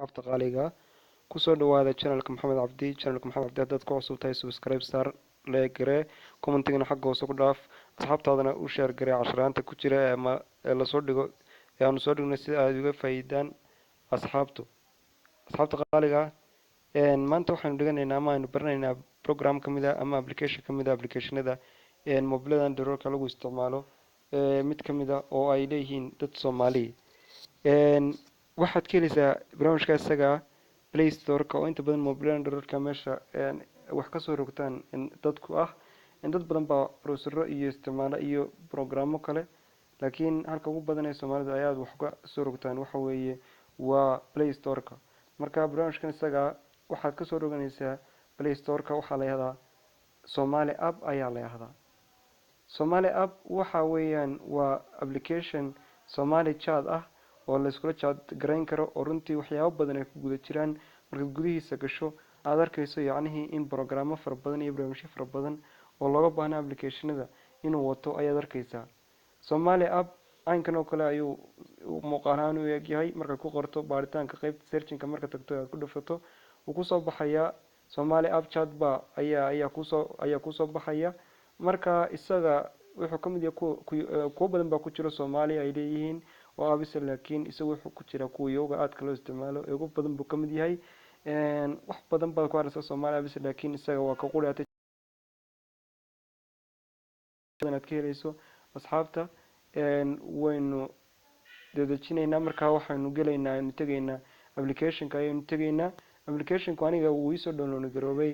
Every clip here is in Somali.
abta qaaliga kusoo dhawaada channelka maxamed cabdi haddaad ku cusub tahay subscribe star leegare commentigana xagga hoose ku dhaaf asxaabtaadana u sheer garee casharaanta ku jira ee lasoo dhigo ee aanu soo dhignay sida aada uga faa'iidaan asxaabta qaaliga maanta waxaanu dhiganaynaa ama aynu baranaynaa program ka mid ah ama application ka mid ah applicationada mobilada androidka lagu isticmaalo mid ka mid ah oo ay leeyihiin dad Soomaali waxaad ka helaysaa barnaamijka isaga Play Store-ka oo inta badan mobilada androidka meesha wax ka soo rogtaan dadku ah dad badan baa browsero iyo isticmaala iyo programo kale laakiin halka ugu badan ee Soomaalida ayaa wax ka soo rogtaan waxa weeye waa Play Store-ka marka barnaamijkan isaga waxaad ka soo roganaysaa Play Store-ka waxaa la yiraahdaa Somali app ayaa la yiraahdaa Somali app waxa weeyaan waa application Somali chat ah oo la isku chat gareyn karo oo runtii waxyaabo badan ay ku guda jiraan marka gudihiisa gasho aad arkayso yacni in programo fara badan iyo barnaamijyo fara badan oo looga baahnaa applicationada inuu wato ayaad arkaysaa Somali app aynkan oo kale ayuu muuqaal u yahay marka ku qorto baaritaanka qaybta searching marka tagto aad ku dhafato uu ku soo baxaya Somali app chat ba ayaa ku soo baxaya marka isaga wuxuu ka mid yahay kuwa badan baa ku jira Soomaali ay leeyihiin oo abisa laakiin isagu wuxuu ku jira kuwa yoga aad kala isticmaalo ee ugu badan buu ka mid yahay wax badan baa ku aragtay Soomaali abisa laakiin isaga waa ka quraatay aad ka helayso asxaabta waynu dadajinaynaa marka waxaanu gelaynaa in tagaynaa application-ka ayaynu tagaynaa application-ku aniga wuu isoo download garoobay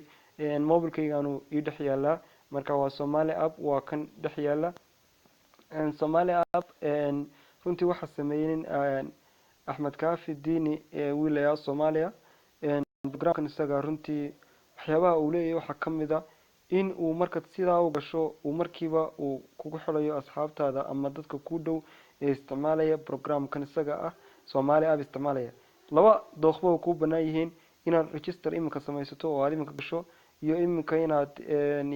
mobilkaygaanu ii dhex yaalaa marka waa Somali app waa kan dhex yaala Somali app runtii waxa sameeyeen Ahmed Kaafi Diini wiilaya Soomaaliya programkan isaga runtii waxyaabaha uu leeyahay waxa kamid ah in uu marka sidaa u gasho uu markiiba uu kugu xulayo asxaabtaada ama dadka ku dhow ee isticmaalaya programkan isaga ah Somali app isticmaalaya laba dooqbo ku banaan yihiin inaad register iminka samaysato oo aad iminka gasho iyo iminka inaad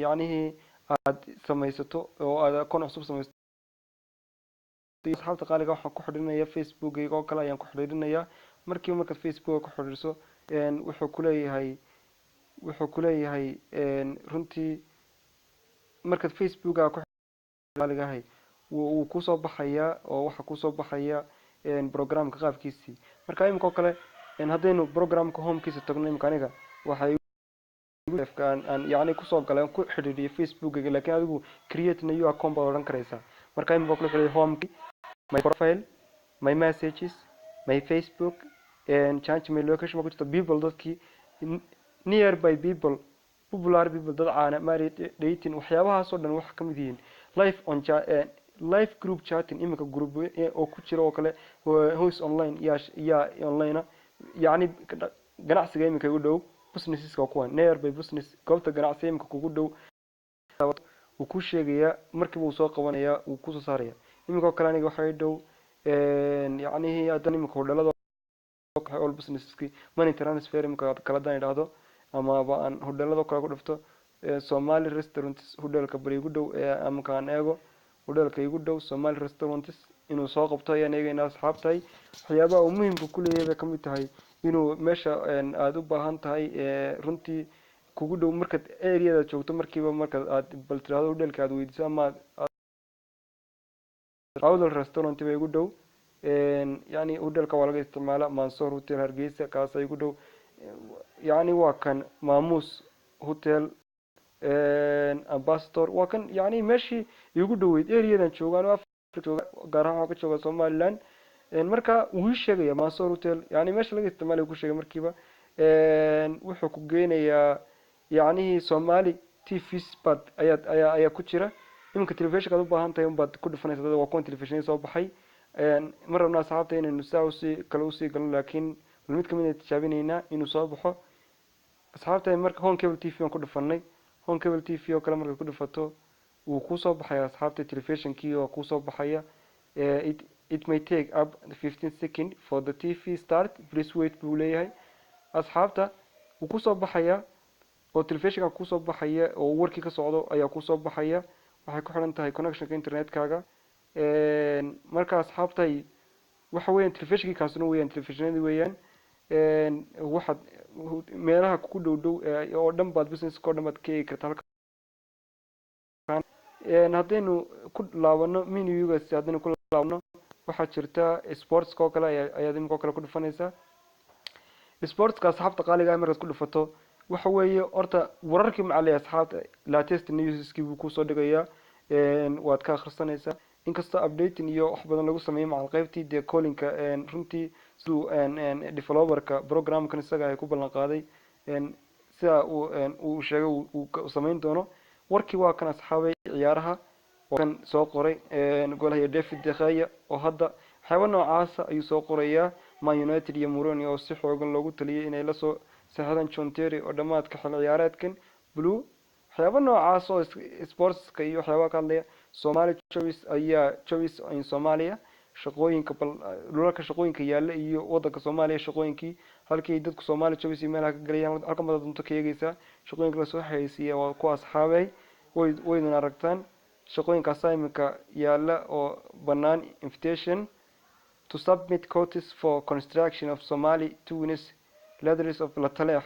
yacni aad samaysato oo aad account cusub samaysato asxaabta qaaliga waxaan ku xidhiidhinaya Facebook-ayga oo kale ayaan ku xidhiidhinaya marka Facebook ku xidhiidhso wuxuu ku leeyahay runtii marka Facebook-ga ku xidhiidhinahay wuu ku soo baxaya oo waxa ku soo baxaya programka qaabkiisii marka imika oo kale haddaynu programka home-kiisa tagno imika aniga waxay aan yacni ku soo galeen ku xidhiidhiyo Facebook-ga laakiin adigu create new account baad oran karaysaa marka imika ku leeyahay home my profile my messages my Facebook change my location ma ku jirto people dadkii nearby people popular people dad caana married dating waxyaabahaas oo dhan wax ka mid yihiin live group chatting imika group oo ku jira oo kale host online ya online yacni ganacsiga imika ugu dhow businesska kuwa nearby business goobta ganacsiga imika kugu dhow uu ku sheegaya markii uu soo qabanaya uu ku soo saaraya imika kale aniga waxa dhow yacni hadan imika hodhalada all businesski money transfer imika kala daan idhaahdo ama aan hodhalada kala ku dhufto Somali restaurants hodhalka bari ugu dhow ama kaan eego hodhalka ugu dhow Somali restaurants inuu soo qabto ayaan eegaynaa asxaabtay waxyaabaha uu muhiimka ku leeyahay ka mid tahay inuu meesha aad u baahan tahay runtii kugu dhow marka area-da joogto markiiba marka aad bal tiraahdo hodhalka aad weydiiso ama awdal restaurant bay ugu dhow yani hodhalka waa laga isticmaala Mansoor Hotel Hargeysa kaas ay ugu dhow yani waa kan Maamuus Hotel Ambassador waa kan yani meeshii ugu dhoweyd area-dan joogaan oo Afrika gaar ahaan ka jooga Somaliland marka wuu sheegaya Mansoor Hotel yani meesha laga isticmaalayo ku sheegay markiiba wuxuu ku geenayaa yani Somali TV spot ayaa ku jira iminka telefishinka aad u baahan tahay baad ku dhufanaysaa waa kuwan telefishinka soo baxay marna asxaabta inaynu kala u sii galno laakiin mid ka mid ah tijaabinaynaa inuu soo baxo asxaabta marka home cable TV aan ku dhufanay home cable TV oo kale marka ku dhufato wuu ku soo baxaya asxaabta telefishinkii oo ku soo baxaya it may take up 15 seconds for the TV start please wait buu leeyahay asxaabta wuu ku soo baxaya oo telefishinka ku soo baxaya oo warkii ka socdo ayaa ku soo baxaya waxay ku xiran tahay connection-ka internet-kaaga marka asxaabtay waxa weeyaan telefishinkii kaasuna weeyaan telefishinadii weeyaan waxaad meelaha ku dhow oo dhan baad business oo dhan baad ka eegi kartaa halkan haddaynu ku laabano menugaasi haddaynu ku laabano waxaa jirta sports oo kale ayaad imika oo kale ku dhufanaysaa sportska asxaabta qaaliga ah markaad ku dhufato waxa weeye horta wararkii macallin asxaabta latest newskii buu kusoo dhigayaa waad ka akhrisanaysaa inkastoo updating iyo wax badan lagu sameeyo macal qaybtii dee callinka runtii siduu developerka programkan isaga ay ku ballan qaaday sida uu sheegay uu samayn doono warkii waa kan asxaabay ciyaaraha oo kan soo qoray golaha David De Gea oo hadda waxyaabo noocaasa ayuu soo qorayaa Man United iyo Mourinho oo si xoogan loogu taliyay inay la soo saxadaan John Terry oo dhamaadka xil ciyaareedkan blue waxyaabo noocaas oo sportska iyo waxyaabo ka hadlaya Somali choice in Soomaaliya shaqooyinka dhulalka shaqooyinka yaala iyo wadanka Soomaaliya shaqooyinkii halkii dadku Somali choice meelaha ka galayaan halka madad dunta ka eegaysa shaqooyinka la soo xayeysiiyay waa ku asxaabay wayna aragtaan shaqooyinka assignmentka yaala oo banaan invitation to submit quotes for construction of Somali tunis leaders of Latalex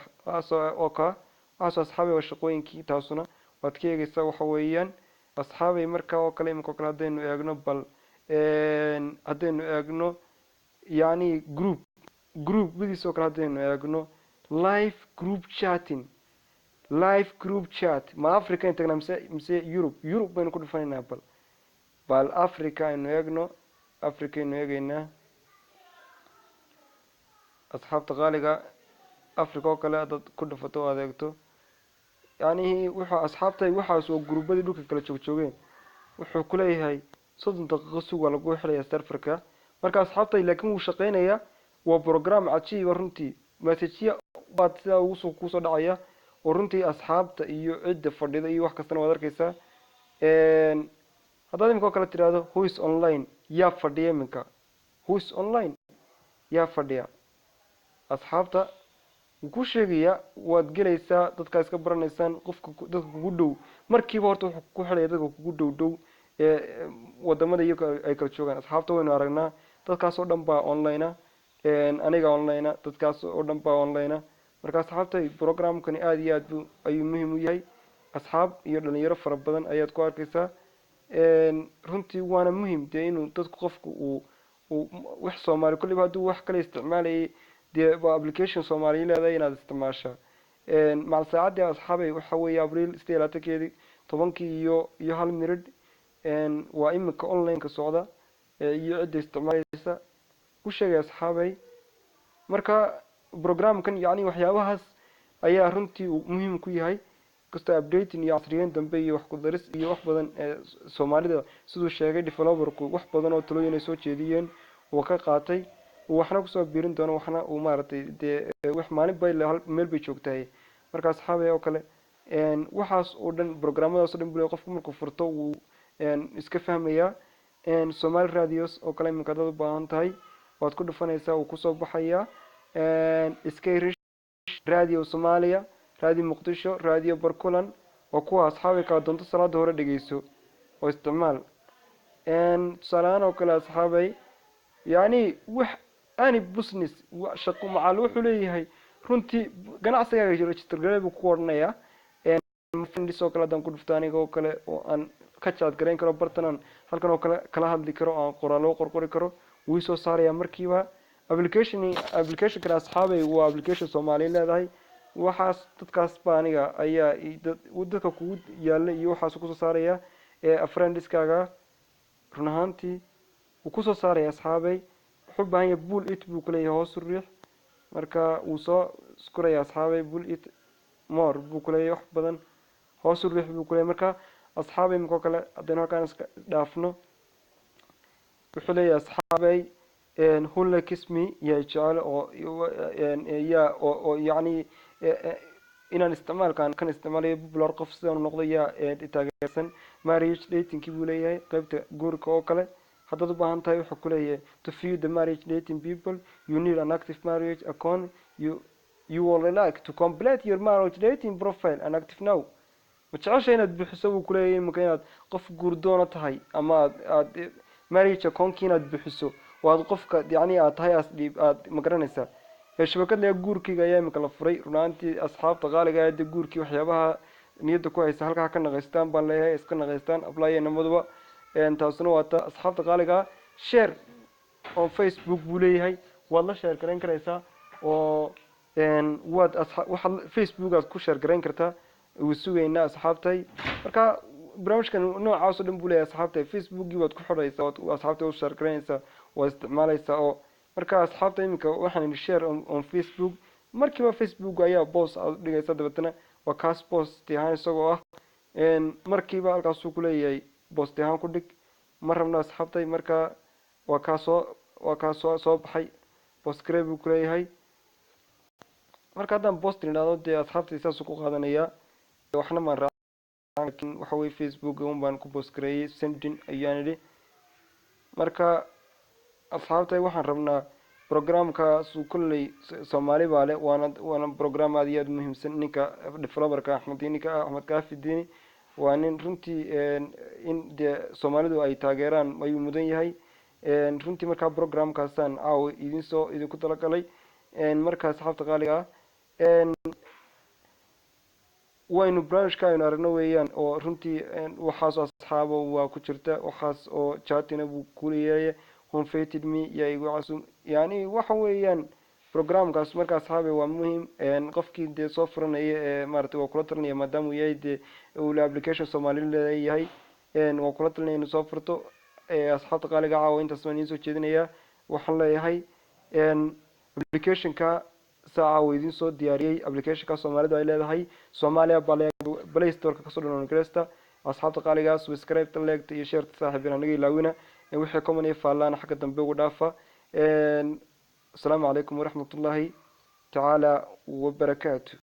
asxaabay shaqooyinkii taasuna waad ka eegaysaa waxa weeyaan asxaabay markaa oo kale imika kale hadaynu eegno bal hadaynu eegno yani group widiisoo kale hadaynu eegno live group chat ma Africa intagna mise Europe baynu ku dhufanaynaa bal Africa aynu eegno Africa aynu eegaynaa asxaabta qaaliga Africa oo kale dad ku dhufato oo adeegto yani waxa asxaabtay waxaas oo groupadi dhulka kala joogeen wuxuu ku leeyahay 30 daqiiqo suuq lagu xilaya serverka marka asxaabtay laakiin uu shaqeynaya waa program cajiib runtii message baad sida uu ku soo dhacaya oo runtii asxaabta iyo cid fadhida iyo wax kasta wada arkaysa hadda imika kala tiraado who is online ya fadhiya imika who is online ya fadhiya asxaabta ku sheegaya waad gelaysaa dadka iska baranaysan qofka dadka kugu dhow markiiba horta wuxuu ku xilay dadka kugu dhow wadamada iyaga ay kala joogaan asxaabta waynu aragnaa dadkaas oo dhan baa online aniga online dadkaas oo dhan baa online marka asxaabta programkani aad iyo aad ayuu muhiim u yahay asxaab iyo dhalinyaro fara badan ayaad ku arkaysaa runtii waana muhiim dee inuu dadku qofku uu wax Soomaali kulli haduu wax kale isticmaalay dee application Soomaali leedahay inaad isticmaashaa macal saacadii asxaabay waxa weeye Abriil 18 tobankii iyo hal minute waa imika online ka socda iyo cid isticmaalaysa ku sheegay asxaabay marka programkan yani waxyaabahaas ayaa runtii muhiim ku yahay kasta updating iyo casriyeyn dambe iyo wax ku daris iyo wax badan Soomaalida sidoo sheegay developerku wax badan oo talooyin ay soo jeediyeen oo ka qaatay waxna ku soo biirin doono waxna uu maartay de wax maalin bay meel bay joogtay marka asxaabay oo kale waxaas oo dhan programadaas oo dhan bulay qofku markuu furto uu iska fahmaya Somali radios oo kale imika dad u baahan tahay waad ku dhufanaysaa uu ku soo baxaya Skyrish radio Soomaaliya radio Muqdisho radio Barkulan oo kuwa asxaabay ka doonto salaada hore dhageyso oo isticmaal salaan oo kale asxaabay yani wax ani business shaqo macal wuxuu leeyahay runtii ganacsiga jiro register gareeb ku qornaya friends oo kale dan ku dhufta aniga oo kale oo aan ka chat gareyn karo bartanan halkan oo kale kala hadli karo aan qoraalo qorqori karo wuu soo saaraya markiiba application kala asxaabay waa application Soomaali leedahay waxaas dadkaas baa aniga ayaa dadka kugu yaala iyo waxaas ku soo saaraya friendskaaga run ahaantii uu ku soo saaraya asxaabay wuxuu baahan yahay bull it buu kaleeyahay hoos u riix marka uu soo skuraya asxaabay bull it more buu kaleeyahay wax badan hoos u riix buu kaleeyahay marka asxaabay imka kale hadaan halkaan iska dhaafno wuxuu leeyahay asxaabay hulla kismi ya jecel oo yani inaan isticmaalkan kan isticmaalayo popular qof sidoo noqday ya taageersan marriage dating buu leeyahay qaybta guurka oo kale haddaad u baahan tahay wuxuu ku leeyahay to view the marriage dating people you need an active marriage account you will like to complete your marriage dating profile and active now wajacashay inaad bixiso uu ku leeyahay imika inaad qof guurdoona tahay ama aad marriage account inaad bixiso waad qofka yani aad tahay aad ma garanaysaa shabakad la guurkiga ayaa imika la furay runaantii asxaabta qaaliga ah ee guurkii waxyaabaha niyada ku haysta halka ka naqaystaan baan leeyahay iska naqaystaan apply namaduba taasuna waa ta asxaabta qaaliga ah share oo Facebook buu leeyahay waad la share gareyn karaysaa oo waxaad Facebook ku share gareyn kartaa uu sugeynaa asxaabtay marka barnaamijkan noocaas oo dhan buu leeyahay asxaabtay Facebook waad ku xoreysaa oo asxaabtay u share gareynaysaa oo isticmaalaysaa oo marka asxaabta imika waxaan share on Facebook markiiba Facebook ayaa post dhigaysa dabatana waa kaas post ahaan isagoo ah markiiba halkaas uu ku leeyahay post ahaan ku dhig ma rabna asxaabtay marka waa kaas soo baxay postgrade buu ku leeyahay marka haddaan post nidhaahdo dee asxaabtay saas ku qaadanaya waxna maan raacin laakiin waxa weeye Facebook un baan ku postgrade sending ayaan idhi marka asxaabtay waxaan rabnaa programkaas kulley Soomaali baa leh waana program aad iyo aad muhiimsan ninka developerka Axmed Kaafi Diini waa nin runtii in de Soomaalidu ay taageeraan ayuu mudan yahay runtii marka programkaasaan idinku talagalay marka asxaabta qaaliga ah waynu barnaamijka aynu aragno weeyaan oo runtii waxaas asxaabo waa ku jirta waxaas oo chatina buu ku leeyahay confated me ya igu casum yani waxa weeyaan programkaas marka asxaabe waa muhiim qofkii de soo furanaya maartay waa kula talinaya maadaama uu yahay de uu application Soomaali leeyahay waa kula talinaya inuu soo furto asxaabta qaaliga ah oo intaas waan soo jeedinaya waxaan leeyahay applicationka saaca idin soo diyaariyay applicationka Soomaalidu ay leedahay Soomaaliya Play Store ka soo download gareysta asxaabta qaaliga ah subscribe like iyo share saaxiibina naga ilaawina wixii comment iyo faalaan xagga dambe ugu dhaafa السلام عليكم ورحمة الله تعالى وبركاته.